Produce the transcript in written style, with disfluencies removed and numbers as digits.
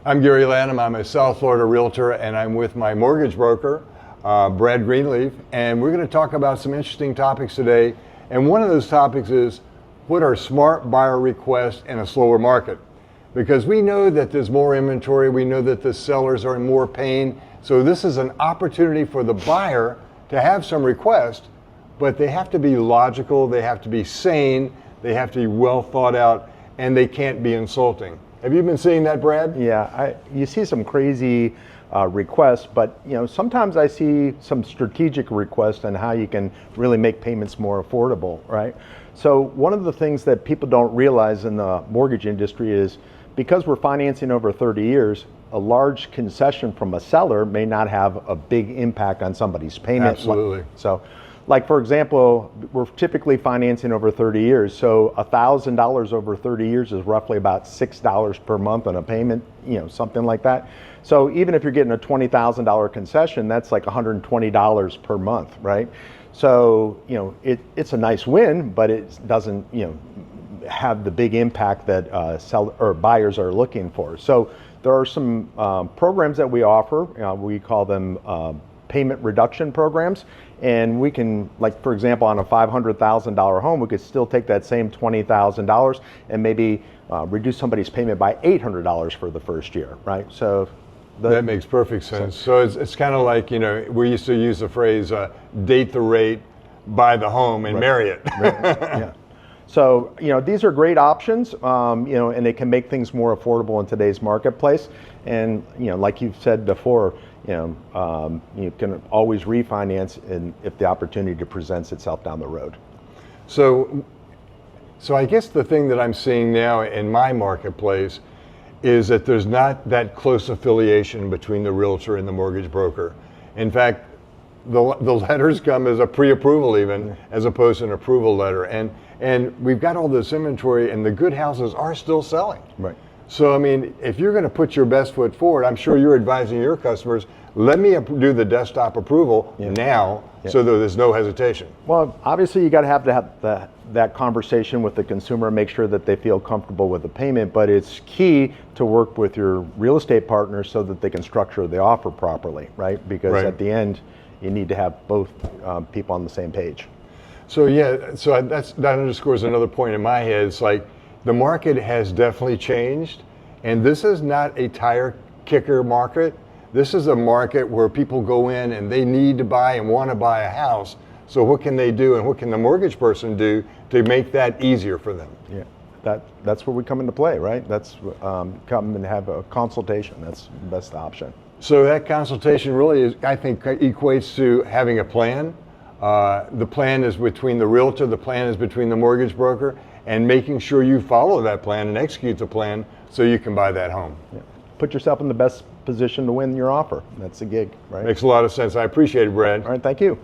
I'm Gary Lanham. I'm a South Florida realtor, and I'm with my mortgage broker, Brad Greenleaf, and we're going to talk about some interesting topics today. And one of those topics is, what are smart buyer requests in a slower market? Because we know that there's more inventory, we know that the sellers are in more pain, so this is an opportunity for the buyer to have some requests, but they have to be logical, they have to be sane, they have to be well thought out, and they can't be insulting. Have you been seeing that, Brad? Yeah, you see some crazy requests, but sometimes I see some strategic requests on how you can really make payments more affordable, right? So one of the things that people don't realize in the mortgage industry is, because we're financing over 30 years, a large concession from a seller may not have a big impact on somebody's payment. Absolutely. So, like for example, we're typically financing over 30 years, so $1,000 over 30 years is roughly about $6 per month on a payment, something like that. So even if you're getting a $20,000 concession, that's like $120 per month, right? So it's a nice win, but it doesn't have the big impact that buyers are looking for. So there are some programs that we offer. We call them payment reduction programs, and we can, like for example, on a $500,000 home, we could still take that same $20,000 and maybe reduce somebody's payment by $800 for the first year, right? So that makes perfect sense. So it's kind of like, we used to use the phrase date the rate, buy the home, and marry it. Right. Yeah. So these are great options, and they can make things more affordable in today's marketplace. And like you've said before, you can always refinance if the opportunity presents itself down the road. So I guess the thing that I'm seeing now in my marketplace is that there's not that close affiliation between the realtor and the mortgage broker. In fact, the letters come as a pre-approval even, as opposed to an approval letter. And we've got all this inventory, and the good houses are still selling. Right. So, I mean, if you're going to put your best foot forward, I'm sure you're advising your customers, let me do the desktop approval now, so that there's no hesitation. Well, obviously you got to have that conversation with the consumer, make sure that they feel comfortable with the payment, but it's key to work with your real estate partners so that they can structure the offer properly, right? Because at the end, you need to have both people on the same page. So that underscores another point in my head. It's like the market has definitely changed, and this is not a tire kicker market. This is a market where people go in and they need to buy and want to buy a house. So what can they do, and what can the mortgage person do to make that easier for them? Yeah, that's where we come into play, right? That's come and have a consultation. That's the best option. So that consultation really is, I think, equates to having a plan. The plan is between the realtor, the plan is between the mortgage broker, and making sure you follow that plan and execute the plan so you can buy that home. Yeah. Put yourself in the best position to win your offer. That's the gig, right? Makes a lot of sense. I appreciate it, Brad. All right, thank you.